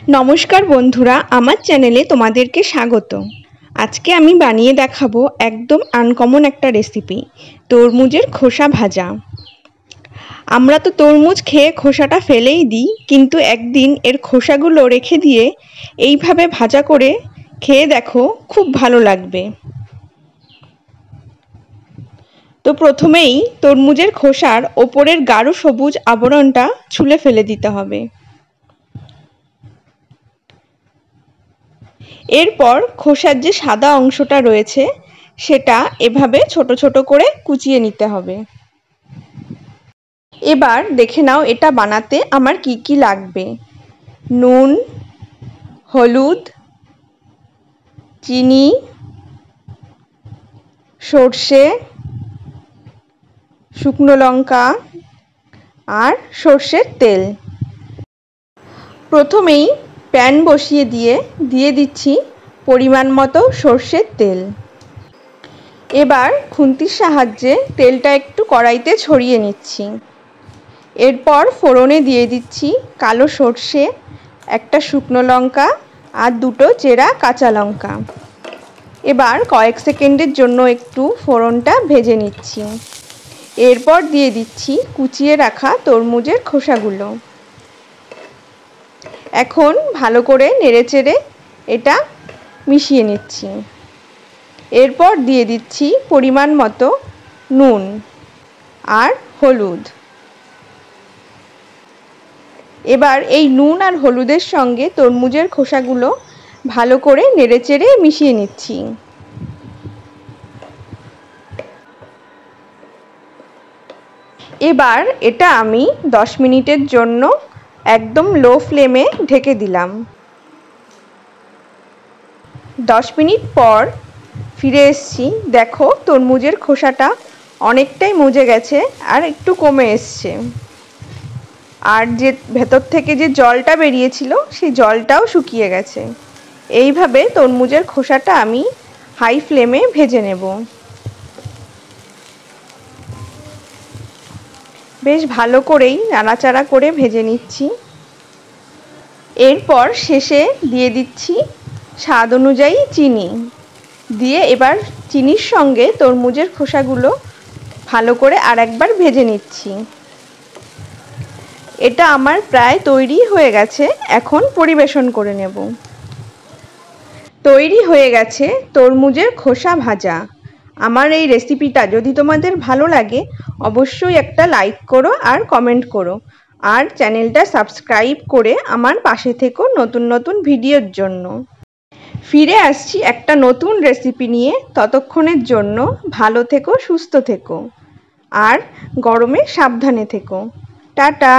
নমস্কার বন্ধুরা, আমার চ্যানেলে তোমাদেরকে স্বাগত। আজকে আমি বানিয়ে দেখাবো একদম আনকমন একটা রেসিপি, তরমুজের খোসা ভাজা। আমরা তো তরমুজ খেয়ে খোসাটা ফেলেই দিই, কিন্তু একদিন এর খোসাগুলো রেখে দিয়ে এইভাবে ভাজা করে খেয়ে দেখো, খুব ভালো লাগবে। তো প্রথমেই তরমুজের খোসার ওপরের গাঢ় সবুজ আবরণটা ছুলে ফেলে দিতে হবে। এরপর খোসার যে সাদা অংশটা রয়েছে সেটা এভাবে ছোট ছোট করে কুচিয়ে নিতে হবে। এবার দেখে নাও এটা বানাতে আমার কি কি লাগবে। নুন, হলুদ, চিনি, সর্ষে, শুকনো লঙ্কা আর সর্ষের তেল। প্রথমেই প্যান বসিয়ে দিয়ে দিচ্ছি পরিমাণ মতো সর্ষের তেল। এবার খুন্তির সাহায্যে তেলটা একটু কড়াইতে ছড়িয়ে নিচ্ছি। এরপর ফোড়নে দিয়ে দিচ্ছি কালো সর্ষে, একটা শুকনো লঙ্কা আর দুটো চেরা কাঁচা লঙ্কা। এবার কয়েক সেকেন্ডের জন্য একটু ফোড়নটা ভেজে নিচ্ছি। এরপর দিয়ে দিচ্ছি কুচিয়ে রাখা তরমুজের খোসাগুলো। এখন ভালো করে নেড়েচেড়ে এটা মিশিয়ে নিচ্ছি। এরপর দিয়ে দিচ্ছি পরিমাণ মতো নুন আর হলুদ। এবার এই নুন আর হলুদের সঙ্গে তরমুজের খোসাগুলো ভালো করে নেড়েচেড়ে মিশিয়ে নিচ্ছি। এবার এটা আমি 10 মিনিটের জন্য একদম লো ফ্লেমে ঢেকে দিলাম। 10 মিনিট পর ফিরে এসেছি। দেখো তরমুজের খোসাটা অনেকটাই মজে গেছে আর একটু কমে এসছে। আর যে ভেতর থেকে যে জলটা বেরিয়েছিল সেই জলটাও শুকিয়ে গেছে। এইভাবে তরমুজের খোসাটা আমি হাই ফ্লেমে ভেজে নেব। বেশ ভালো করেই নাড়াচাড়া করে ভেজে নিচ্ছি। এরপর শেষে দিয়ে দিচ্ছি স্বাদ অনুযায়ী চিনি। দিয়ে এবার চিনির সঙ্গে তরমুজের খোসাগুলো ভালো করে আরেকবার ভেজে নিচ্ছি। এটা আমার প্রায় তৈরি হয়ে গেছে। এখন পরিবেশন করে নেব। তৈরি হয়ে গেছে তরমুজের খোসা ভাজা। আমার এই রেসিপিটা যদি তোমাদের ভালো লাগে অবশ্যই একটা লাইক করো আর কমেন্ট করো, আর চ্যানেলটা সাবস্ক্রাইব করে আমার পাশে থেকো নতুন নতুন ভিডিওর জন্য। ফিরে আসছি একটা নতুন রেসিপি নিয়ে। ততক্ষণের জন্য ভালো থেকো, সুস্থ থেকো আর গরমে সাবধানে থেকো। টাটা।